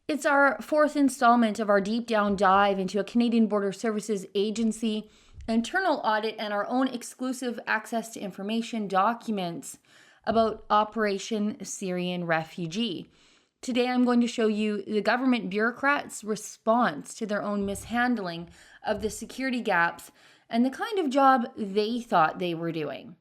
It's our fourth installment of our deep down dive into a Canadian Border Services Agency internal audit and our own exclusive access to information documents about Operation Syrian Refugee. Today I'm going to show you the government bureaucrats' response to their own mishandling of the security gaps and the kind of job they thought they were doing.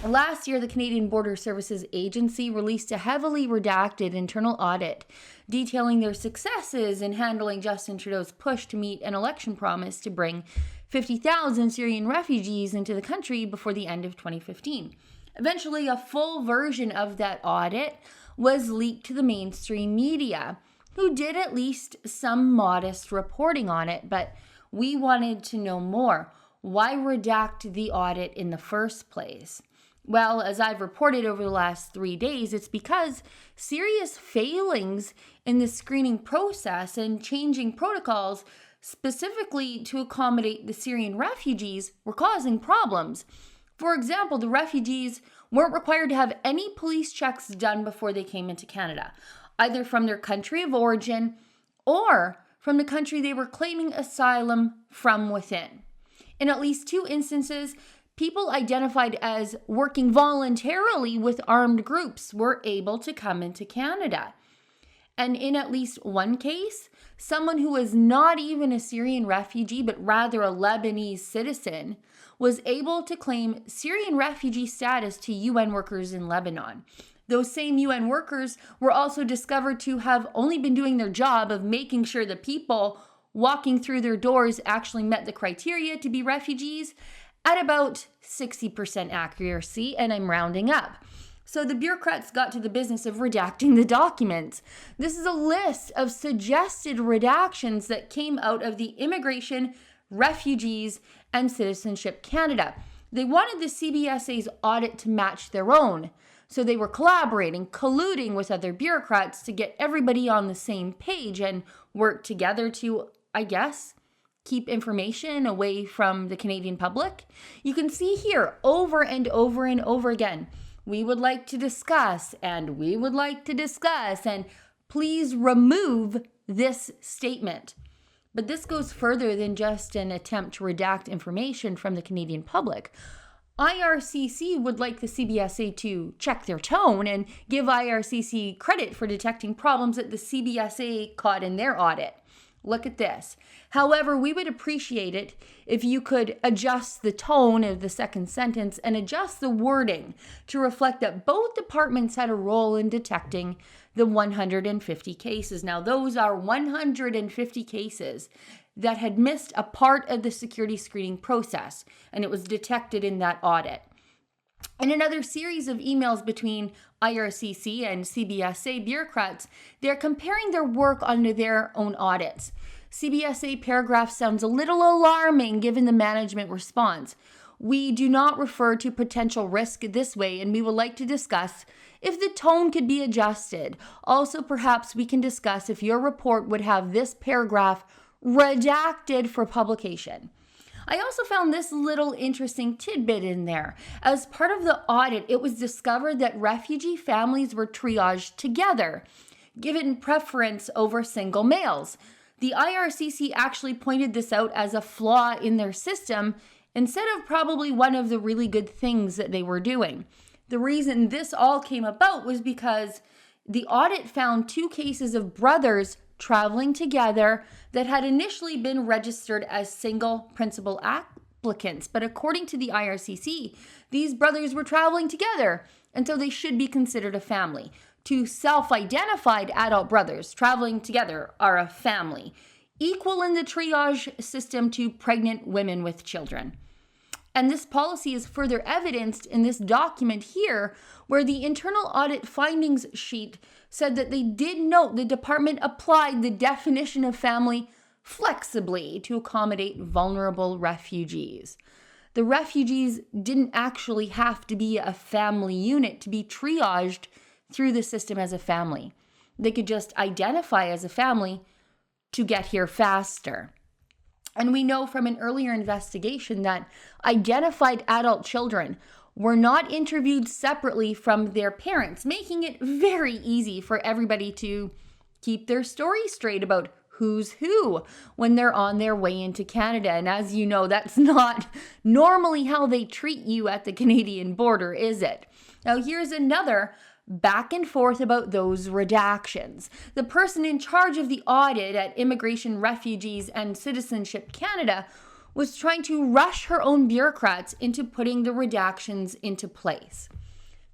Last year, the Canadian Border Services Agency released a heavily redacted internal audit detailing their successes in handling Justin Trudeau's push to meet an election promise to bring 50,000 Syrian refugees into the country before the end of 2015. Eventually, a full version of that audit was leaked to the mainstream media, who did at least some modest reporting on it, but we wanted to know more. Why redact the audit in the first place? Well, as I've reported over the last 3 days, it's because serious failings in the screening process and changing protocols specifically to accommodate the Syrian refugees were causing problems. For example, the refugees weren't required to have any police checks done before they came into Canada, either from their country of origin or from the country they were claiming asylum from within. In at least 2 instances, people identified as working voluntarily with armed groups were able to come into Canada. And in at least one case, someone who was not even a Syrian refugee, but rather a Lebanese citizen, was able to claim Syrian refugee status to UN workers in Lebanon. Those same UN workers were also discovered to have only been doing their job of making sure the people walking through their doors actually met the criteria to be refugees at about 60% accuracy, and I'm rounding up. So the bureaucrats got to the business of redacting the documents. This is a list of suggested redactions that came out of the Immigration, Refugees, and Citizenship Canada. They wanted the CBSA's audit to match their own. So they were collaborating, colluding with other bureaucrats to get everybody on the same page and work together to, I guess, keep information away from the Canadian public. You can see here over and over and over again, we would like to discuss, and we would like to discuss, and please remove this statement. But this goes further than just an attempt to redact information from the Canadian public. IRCC would like the CBSA to check their tone and give IRCC credit for detecting problems that the CBSA caught in their audit. Look at this. However, we would appreciate it if you could adjust the tone of the second sentence and adjust the wording to reflect that both departments had a role in detecting the 150 cases. Now, those are 150 cases that had missed a part of the security screening process, and it was detected in that audit. In another series of emails between IRCC and CBSA bureaucrats, they're comparing their work under their own audits. CBSA paragraph sounds a little alarming given the management response. We do not refer to potential risk this way, and we would like to discuss if the tone could be adjusted. Also, perhaps we can discuss if your report would have this paragraph redacted for publication. I also found this little interesting tidbit in there. As part of the audit, it was discovered that refugee families were triaged together, given preference over single males. The IRCC actually pointed this out as a flaw in their system instead of probably one of the really good things that they were doing. The reason this all came about was because the audit found 2 cases of brothers traveling together that had initially been registered as single principal applicants. But according to the IRCC, these brothers were traveling together, and so they should be considered a family. 2 self-identified adult brothers traveling together are a family, equal in the triage system to pregnant women with children. And this policy is further evidenced in this document here, where the internal audit findings sheet said that they did note the department applied the definition of family flexibly to accommodate vulnerable refugees. The refugees didn't actually have to be a family unit to be triaged through the system as a family. They could just identify as a family to get here faster. And we know from an earlier investigation that identified adult children were not interviewed separately from their parents, making it very easy for everybody to keep their story straight about who's who when they're on their way into Canada. And as you know, that's not normally how they treat you at the Canadian border, is it? Now, here's another back and forth about those redactions. The person in charge of the audit at Immigration, Refugees, and Citizenship Canada was trying to rush her own bureaucrats into putting the redactions into place.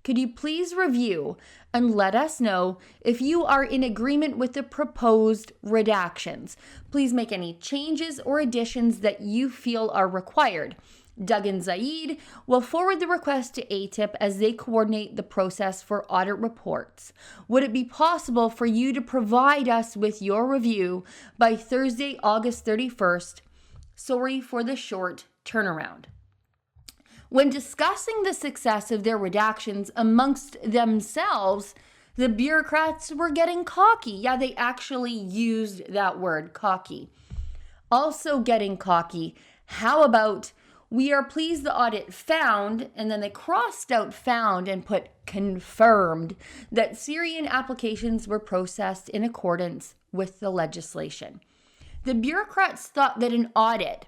Could you please review and let us know if you are in agreement with the proposed redactions? Please make any changes or additions that you feel are required. Doug and Zaid will forward the request to ATIP as they coordinate the process for audit reports. Would it be possible for you to provide us with your review by Thursday, August 31st? Sorry for the short turnaround. When discussing the success of their redactions amongst themselves, the bureaucrats were getting cocky. Yeah, they actually used that word, cocky. Also getting cocky, how about, we are pleased the audit found, and then they crossed out found and put confirmed, that Syrian applications were processed in accordance with the legislation. The bureaucrats thought that an audit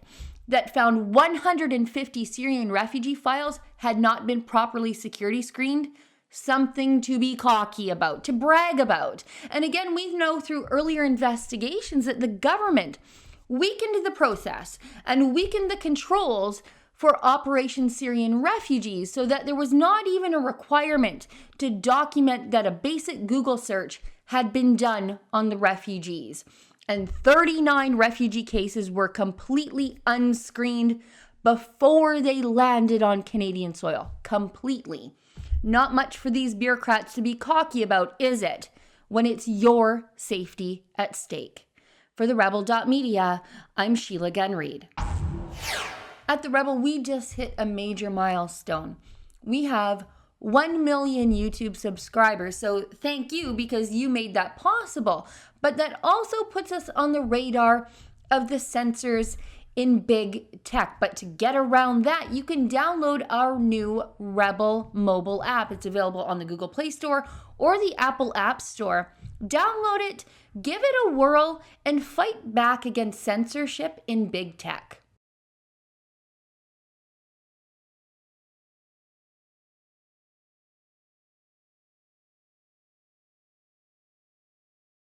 that found 150 Syrian refugee files had not been properly security screened, something to be cocky about, to brag about. And again, we know through earlier investigations that the government weakened the process and weakened the controls for Operation Syrian Refugees so that there was not even a requirement to document that a basic Google search had been done on the refugees. And 39 refugee cases were completely unscreened before they landed on Canadian soil. Completely. Not much for these bureaucrats to be cocky about, is it? When it's your safety at stake. For the Rebel.media, I'm Sheila Gunn Reid. At the Rebel, we just hit a major milestone. We have 1 million YouTube subscribers, so thank you because you made that possible. But that also puts us on the radar of the censors in big tech. But to get around that, you can download our new Rebel mobile app. It's available on the Google Play Store or the Apple App Store. Download it, give it a whirl, and fight back against censorship in big tech.